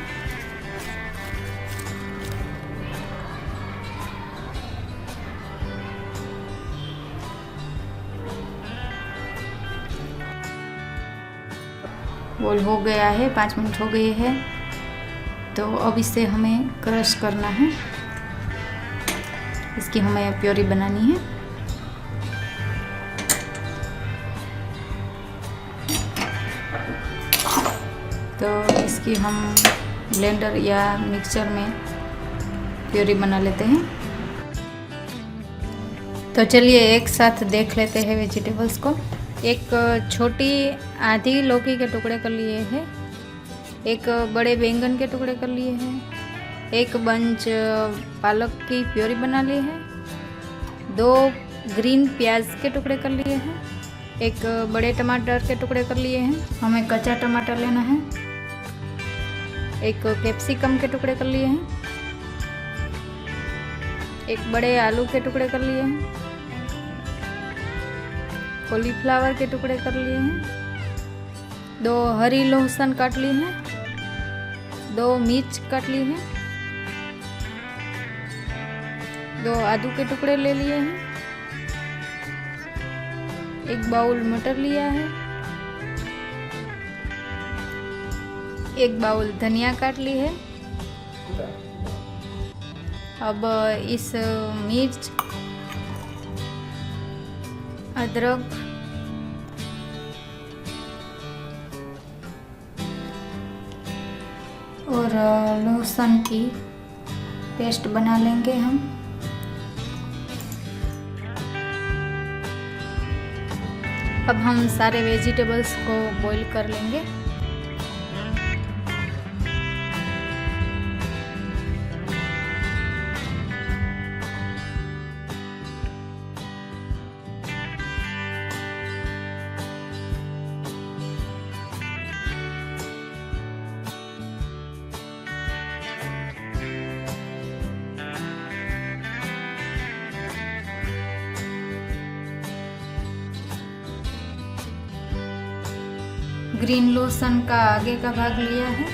बॉईल हो गया है, 5 मिनट हो गए हैं। तो अब इसे हमें क्रश करना है। इसकी हमें प्योरी बनानी है। तो इसकी हम ब्लेंडर या मिक्सचर में प्योरी बना लेते हैं। तो चलिए एक साथ देख लेते हैं वेजिटेबल्स को। एक छोटी आधी लौकी के टुकड़े कर लिए हैं, एक बड़े बैंगन के टुकड़े कर लिए हैं, एक बंच पालक की प्योरी बना ली है, 2 ग्रीन प्याज के टुकड़े कर लिए हैं, एक बड़े टमाटर के टुकड़े कर लिए हैं। हमें कच्चा टमाटर लेना है। एक कैप्सिकम के टुकड़े कर लिए हैं, एक बड़े आलू के टुकड़े कर लिए हैं, कॉलीफ्लावर के टुकड़े कर लिए हैं, 2 हरी लहसुन काट ली हैं, 2 मिर्च काट ली हैं, 2 आदू के टुकड़े ले लिए हैं, एक बाउल मटर लिया है, एक बाउल धनिया काट ली है। अब इस मिर्च, अदरक, और लहसुन की पेस्ट बना लेंगे हम। अब हम सारे वेजिटेबल्स को बॉईल कर लेंगे। ग्रीन लोशन का आगे का भाग लिया है।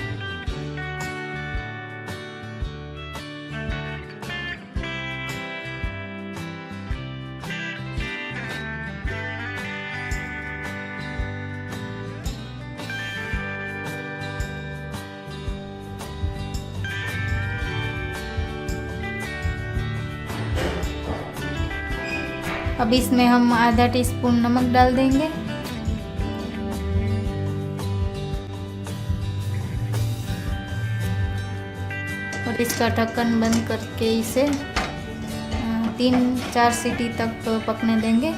अब इसमें हम आधा टीस्पून नमक डाल देंगे। इसका ढक्कन बंद करके इसे 3-4 सीटी तक पकने देंगे।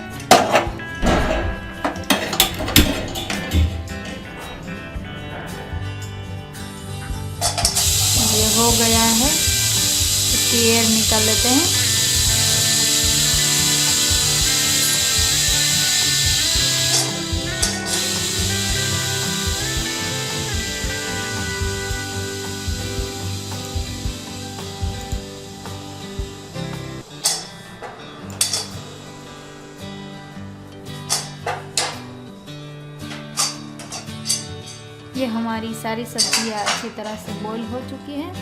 ये हो गया है, इसकी एयर निकाल लेते हैं। ये हमारी सारी सब्जियां अच्छी तरह से बॉईल हो चुकी हैं,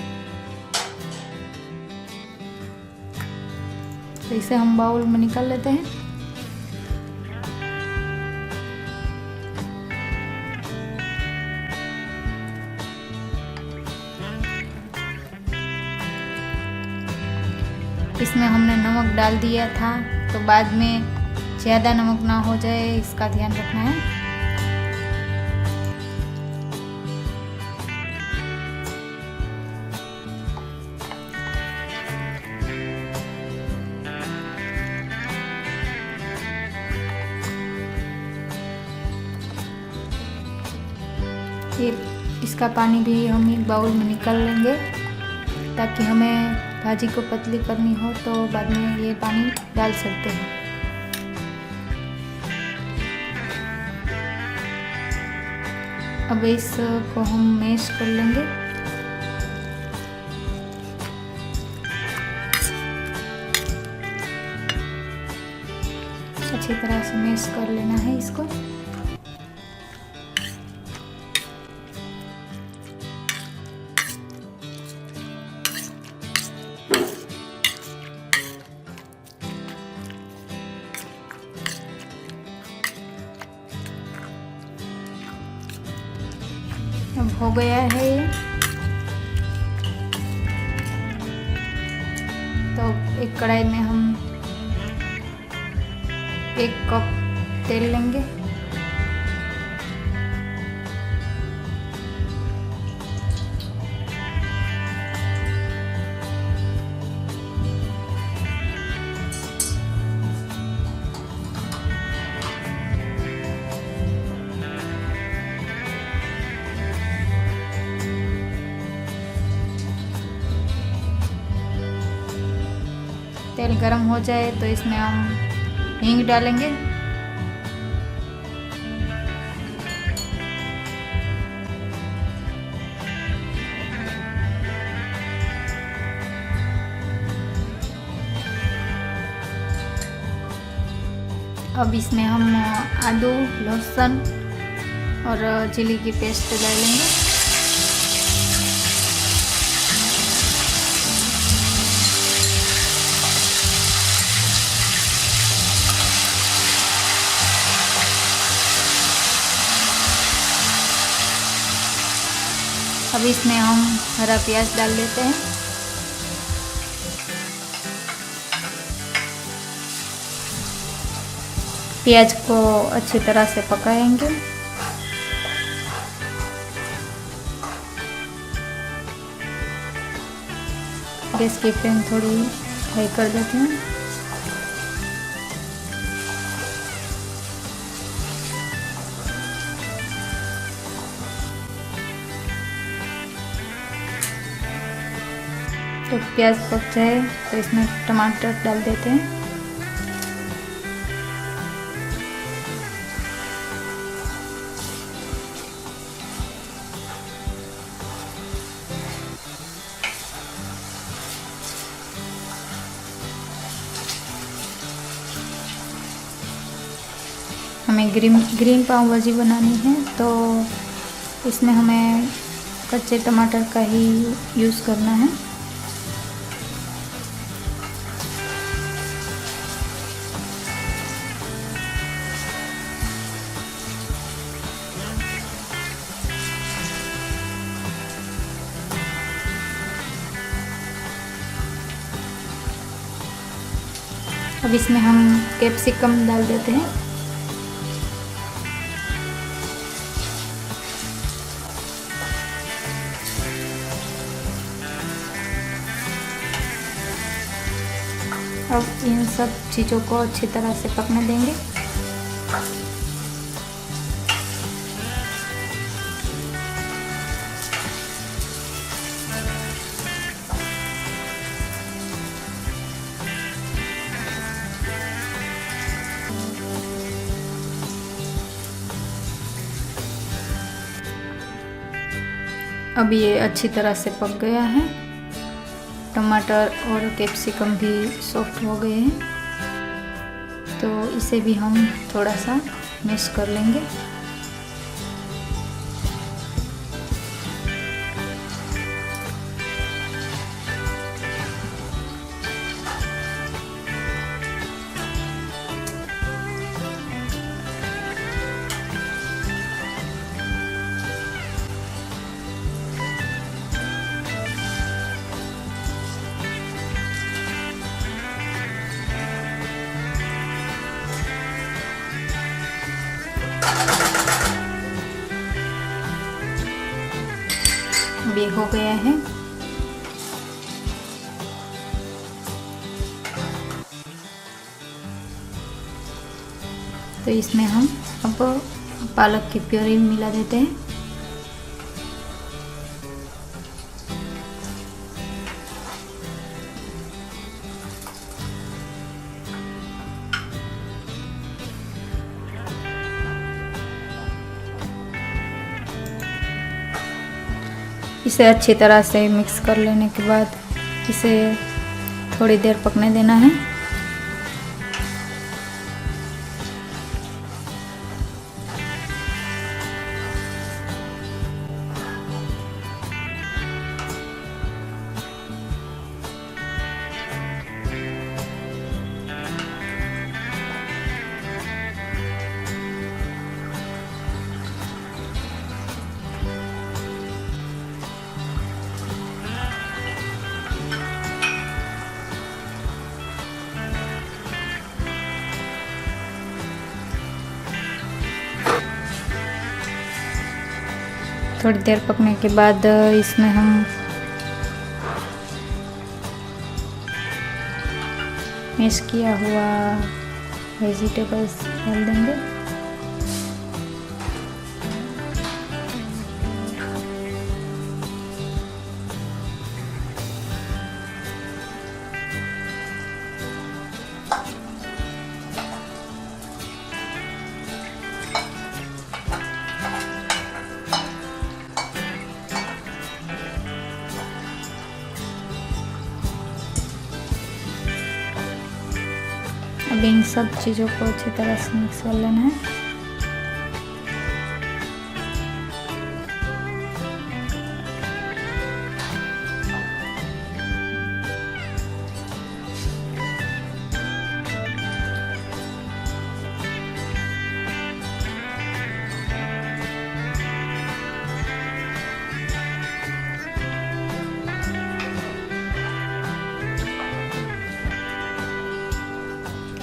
तो इसे हम बाउल में निकाल लेते हैं। इसमें हमने नमक डाल दिया था, तो बाद में ज़्यादा नमक ना हो जाए इसका ध्यान रखना है। फिर इसका पानी भी हम एक बाउल में निकाल लेंगे, ताकि हमें भाजी को पतली करनी हो तो बाद में ये पानी डाल सकते हैं। अब इसको हम मैश कर लेंगे। अच्छी तरह से मैश कर लेना है इसको। अब हो गया है ये, तो एक कढ़ाई में हम 1 कप तेल लेंगे। तेल गरम हो जाए तो इसमें हम हींग डालेंगे। अब इसमें हम आलू, लहसुन और चिली की पेस्ट डालेंगे। अब इसमें हम हरा प्याज डाल देते हैं। प्याज को अच्छी तरह से पकाएंगे। गैस की फ्लेम थोड़ी हाई कर देते हैं। तो प्याज पक जाए तो इसमें टमाटर डाल देते हैं। हमें ग्रीन पाव भाजी बनानी है, तो इसमें हमें कच्चे टमाटर का ही यूज़ करना है। अब इसमें हम कैप्सिकम डाल देते हैं। अब इन सब चीज़ों को अच्छी तरह से पकने देंगे। अब ये अच्छी तरह से पक गया है। टमाटर और कैप्सिकम भी सॉफ्ट हो गए हैं, तो इसे भी हम थोड़ा सा मिक्स कर लेंगे। ये हो गया है। तो इसमें हम अब पालक की प्यूरी मिला देते हैं। इसे अच्छी तरह से मिक्स कर लेने के बाद इसे थोड़ी देर पकने देना है। थोड़ी देर पकने के बाद इसमें हम मिक्स किया हुआ वेजिटेबल्स डाल देंगे। अब इन सब चीज़ों को अच्छी तरह से मिक्स कर लेना है।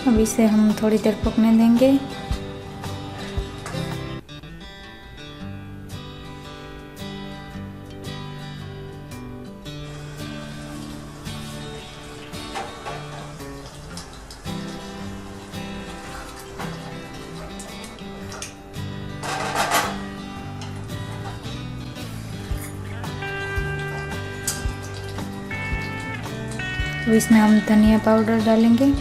अब इसे हम थोड़ी देर पकने देंगे। तो इसमें हम धनिया पाउडर डालेंगे।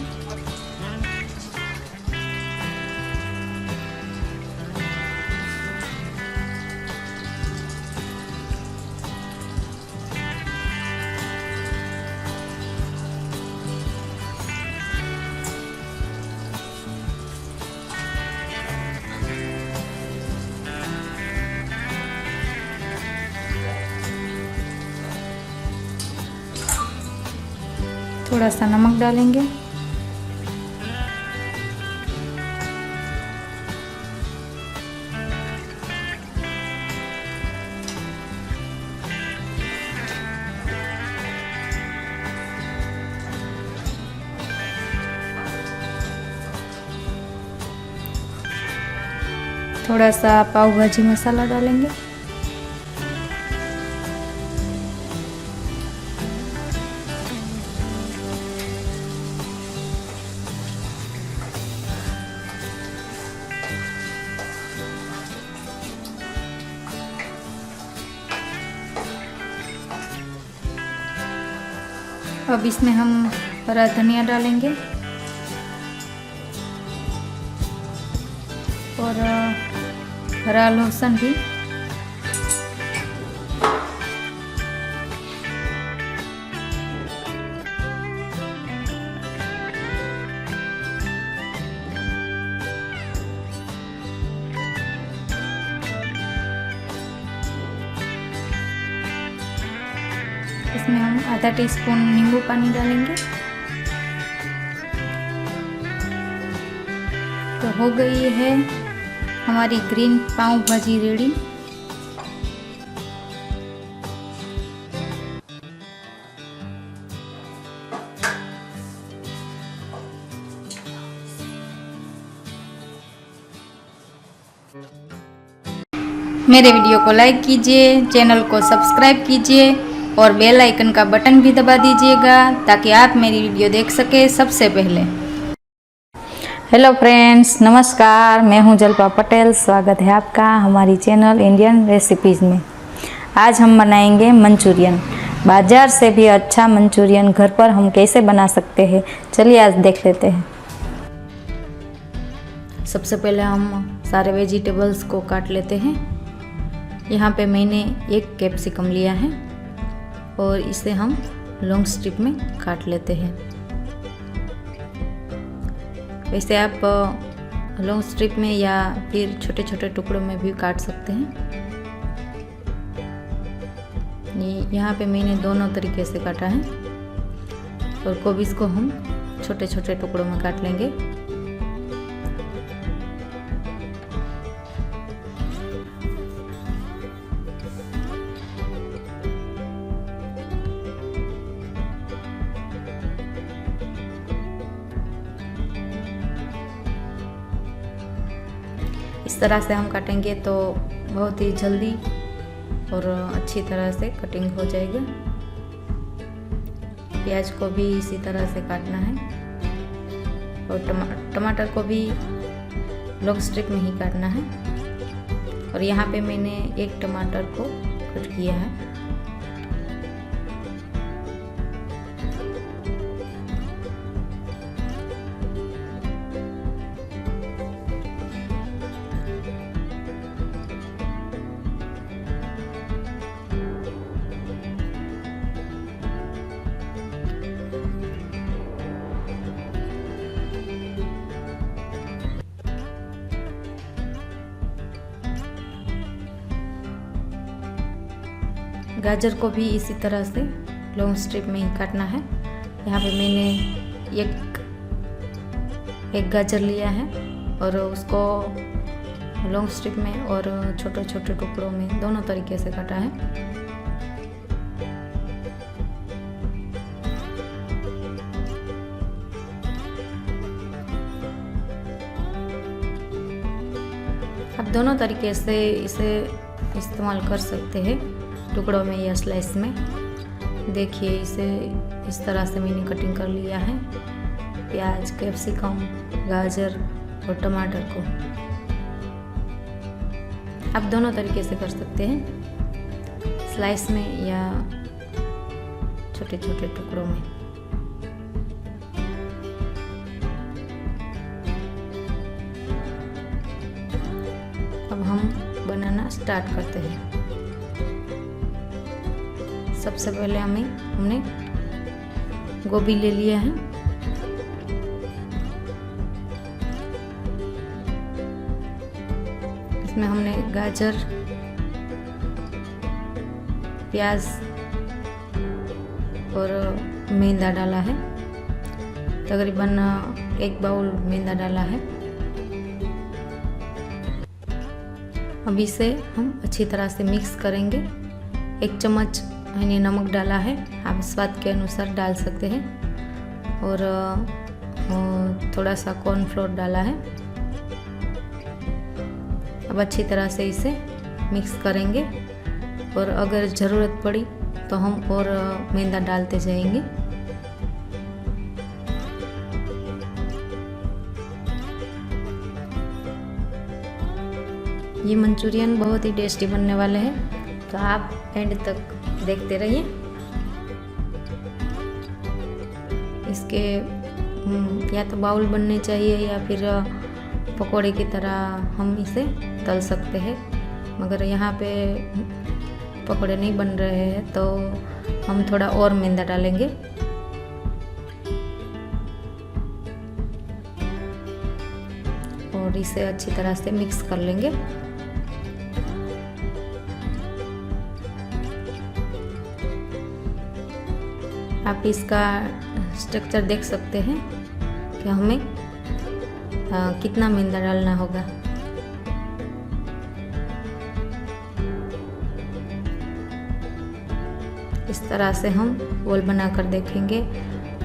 थोड़ा सा नमक डालेंगे। थोड़ा सा पाव भाजी मसाला डालेंगे। अब इसमें हम हरा धनिया डालेंगे और हरा लहसुन भी। इसमें हम आधा टीस्पून नींबू पानी डालेंगे। तो हो गई है हमारी ग्रीन पाव भाजी रेडी। मेरे वीडियो को लाइक कीजिए, चैनल को सब्सक्राइब कीजिए और बेल आइकन का बटन भी दबा दीजिएगा ताकि आप मेरी वीडियो देख सके सबसे पहले। हेलो फ्रेंड्स, नमस्कार। मैं हूं जल्पा पटेल। स्वागत है आपका हमारी चैनल इंडियन रेसिपीज़ में। आज हम बनाएंगे मंचूरियन। बाज़ार से भी अच्छा मंचूरियन घर पर हम कैसे बना सकते हैं, चलिए आज देख लेते हैं। सबसे पहले हम सारे वेजिटेबल्स को काट लेते हैं। यहाँ पे मैंने एक कैप्सिकम लिया है और इसे हम लॉन्ग स्ट्रिप में काट लेते हैं। वैसे आप लॉन्ग स्ट्रिप में या फिर छोटे छोटे टुकड़ों में भी काट सकते हैं। यहाँ पे मैंने दोनों तरीके से काटा है। और कोबीज को हम छोटे छोटे टुकड़ों में काट लेंगे। इस तरह से हम काटेंगे तो बहुत ही जल्दी और अच्छी तरह से कटिंग हो जाएगा। प्याज को भी इसी तरह से काटना है और टमाटर को भी लॉन्ग स्ट्रिप में ही काटना है। और यहाँ पे मैंने एक टमाटर को कट किया है। गाजर को भी इसी तरह से लॉन्ग स्ट्रिप में ही काटना है। यहाँ पे मैंने एक गाजर लिया है और उसको लॉन्ग स्ट्रिप में और छोटे छोटे टुकड़ों में दोनों तरीके से काटा है। आप दोनों तरीके से इसे इस्तेमाल कर सकते हैं, टुकड़ों में या स्लाइस में। देखिए इसे इस तरह से मैंने कटिंग कर लिया है। प्याज, कैप्सिकम, गाजर और टमाटर को आप दोनों तरीके से कर सकते हैं, स्लाइस में या छोटे छोटे टुकड़ों में। अब हम बनाना स्टार्ट करते हैं। सबसे पहले हमने गोभी ले लिया है। इसमें हमने गाजर, प्याज और मैदा डाला है। तकरीबन 1 बाउल मैदा डाला है। अब इसे हम अच्छी तरह से मिक्स करेंगे। 1 चम्मच मैंने नमक डाला है, आप स्वाद के अनुसार डाल सकते हैं। और थोड़ा सा कॉर्नफ्लोर डाला है। अब अच्छी तरह से इसे मिक्स करेंगे और अगर ज़रूरत पड़ी तो हम और मैदा डालते जाएंगे। ये मंचूरियन बहुत ही टेस्टी बनने वाले हैं, तो आप एंड तक देखते रहिए। इसके या तो बाउल बनने चाहिए या फिर पकोड़े की तरह हम इसे तल सकते हैं, मगर यहाँ पे पकोड़े नहीं बन रहे हैं तो हम थोड़ा और मैदा डालेंगे। और इसे अच्छी तरह से मिक्स कर लेंगे। आप इसका स्ट्रक्चर देख सकते हैं कि हमें कितना मैदा डालना होगा। इस तरह से हम बॉल बनाकर देखेंगे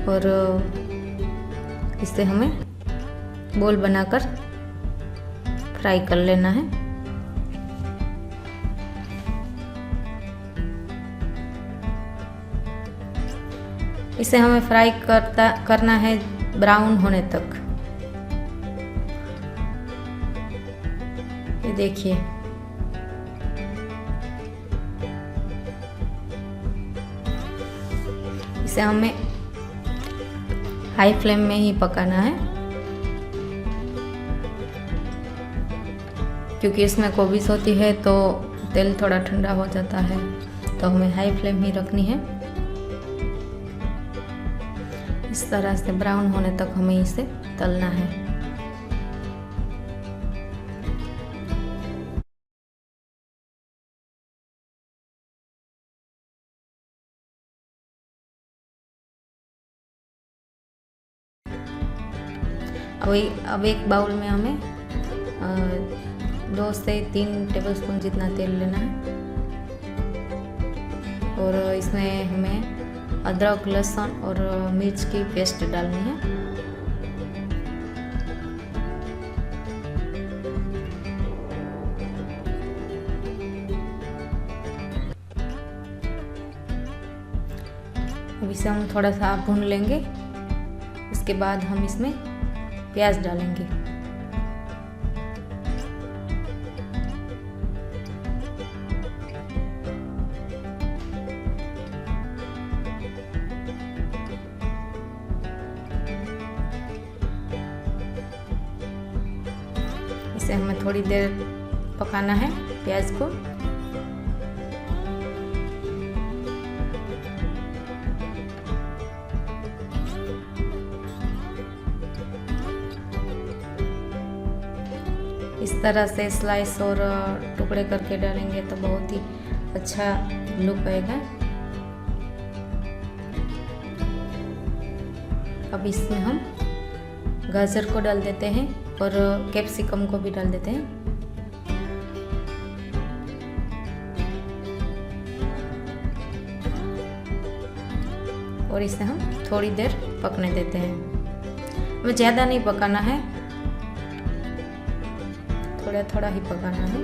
और इसे हमें बॉल बनाकर फ्राई कर लेना है। इसे हमें फ्राई करना है ब्राउन होने तक। ये देखिए, इसे हमें हाई फ्लेम में ही पकाना है, क्योंकि इसमें कोबिस होती है तो तेल थोड़ा ठंडा हो जाता है, तो हमें हाई फ्लेम ही रखनी है। इस तरह से ब्राउन होने तक हमें इसे तलना है। अब एक बाउल में हमें 2 से 3 टेबलस्पून जितना तेल लेना है और इसमें हमें अदरक, लहसुन और मिर्च की पेस्ट डालनी है। अब इसे हम थोड़ा सा भून लेंगे। इसके बाद हम इसमें प्याज डालेंगे। इसे हमें थोड़ी देर पकाना है प्याज को। इस तरह से स्लाइस और टुकड़े करके डालेंगे तो बहुत ही अच्छा लुक आएगा। अब इसमें हम गाजर को डाल देते हैं और कैप्सिकम को भी डाल देते हैं। और इसे हम थोड़ी देर पकने देते हैं। हमें ज़्यादा नहीं पकाना है, थोड़ा थोड़ा ही पकाना है।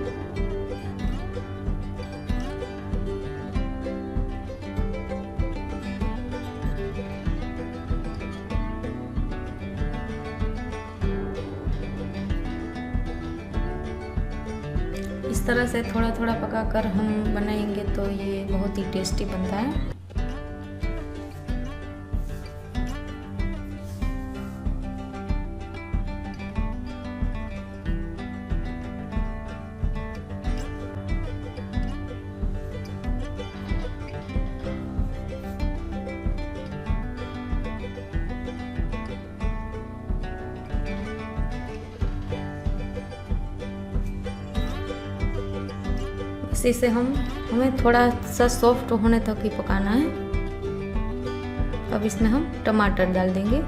इस तरह से थोड़ा थोड़ा पकाकर हम बनाएंगे तो ये बहुत ही टेस्टी बनता है। इसी से हमें थोड़ा सा सॉफ्ट होने तक ही पकाना है। अब इसमें हम टमाटर डाल देंगे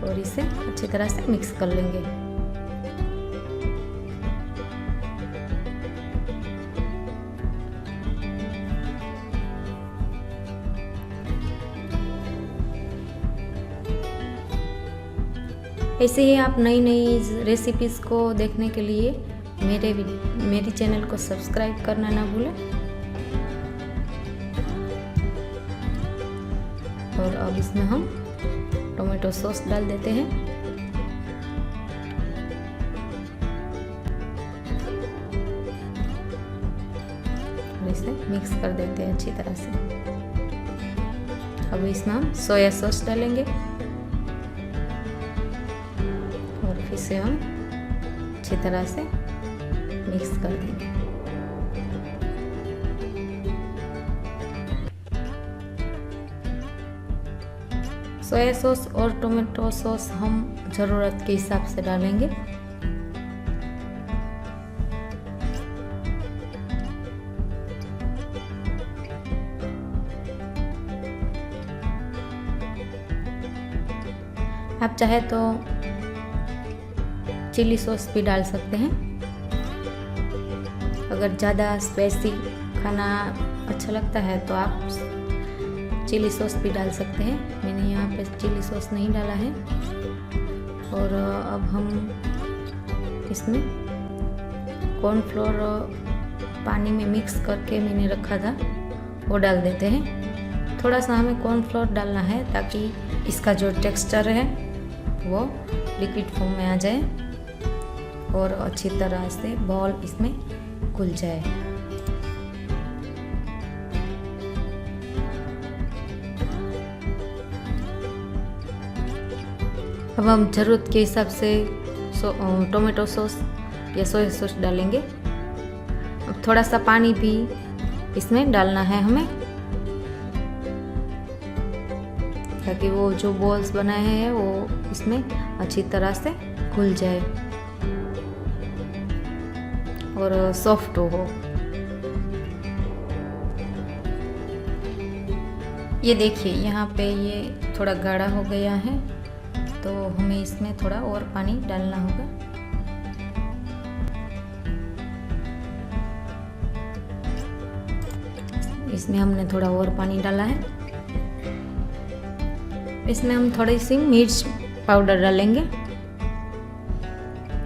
और इसे अच्छी तरह से मिक्स कर लेंगे। ऐसे ही आप नई नई रेसिपीज़ को देखने के लिए मेरी चैनल को सब्सक्राइब करना ना भूलें। और अब इसमें हम टोमेटो सॉस डाल देते हैं। और इसे मिक्स कर देते हैं अच्छी तरह से। अब इसमें हम सोया सॉस डालेंगे और फिर से हम अच्छी तरह से मिक्स कर देंगे। सोया सॉस और टोमेटो सॉस हम ज़रूरत के हिसाब से डालेंगे। आप चाहे तो चिली सॉस भी डाल सकते हैं। अगर ज़्यादा स्पाइसी खाना अच्छा लगता है तो आप चिली सॉस भी डाल सकते हैं। मैंने यहाँ पे चिली सॉस नहीं डाला है। और अब हम इसमें कॉर्नफ्लोर पानी में मिक्स करके मैंने रखा था वो डाल देते हैं। थोड़ा सा हमें कॉर्नफ्लोर डालना है ताकि इसका जो टेक्सचर है वो लिक्विड फॉर्म में आ जाए और अच्छी तरह से बॉल इसमें घुल जाए। अब हम ज़रूरत के हिसाब से टोमेटो सॉस या सोया सॉस डालेंगे। अब थोड़ा सा पानी भी इसमें डालना है हमें ताकि वो जो बॉल्स बनाए हैं वो इसमें अच्छी तरह से घुल जाए और सॉफ्ट हो। ये देखिए यहाँ पे ये थोड़ा गाढ़ा हो गया है तो हमें इसमें थोड़ा और पानी डालना होगा। इसमें हमने थोड़ा और पानी डाला है। इसमें हम थोड़ी सी मिर्च पाउडर डालेंगे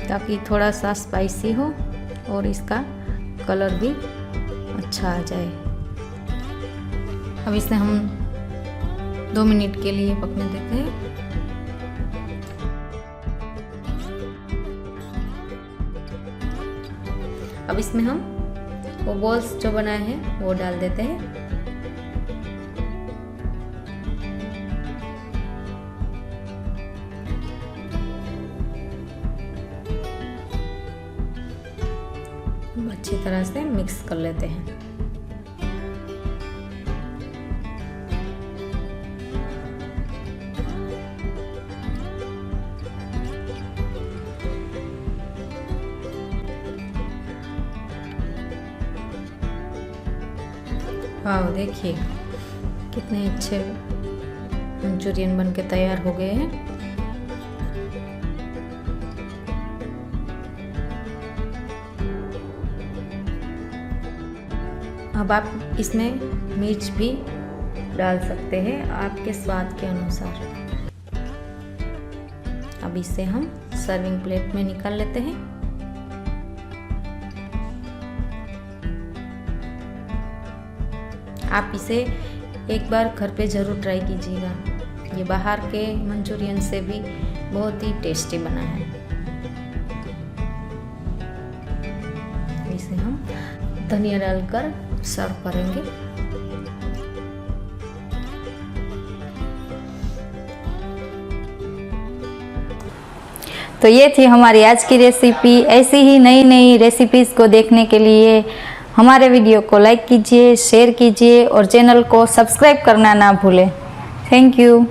ताकि थोड़ा सा स्पाइसी हो और इसका कलर भी अच्छा आ जाए। अब इसे हम 2 मिनट के लिए पकने देते हैं। अब इसमें हम वो बॉल्स जो बनाए हैं वो डाल देते हैं। अच्छी तरह से मिक्स कर लेते हैं। वाह, देखिए कितने अच्छे मंचूरियन बनके तैयार हो गए हैं। अब आप इसमें मिर्च भी डाल सकते हैं आपके स्वाद के अनुसार। अब इसे हम सर्विंग प्लेट में निकाल लेते हैं। आप इसे एक बार घर पे ज़रूर ट्राई कीजिएगा। ये बाहर के मंचूरियन से भी बहुत ही टेस्टी बना है। इसे हम धनिया डालकर सर्व करेंगे। तो ये थी हमारी आज की रेसिपी। ऐसी ही नई नई रेसिपीज़ को देखने के लिए हमारे वीडियो को लाइक कीजिए, शेयर कीजिए और चैनल को सब्सक्राइब करना ना भूलें। Thank you.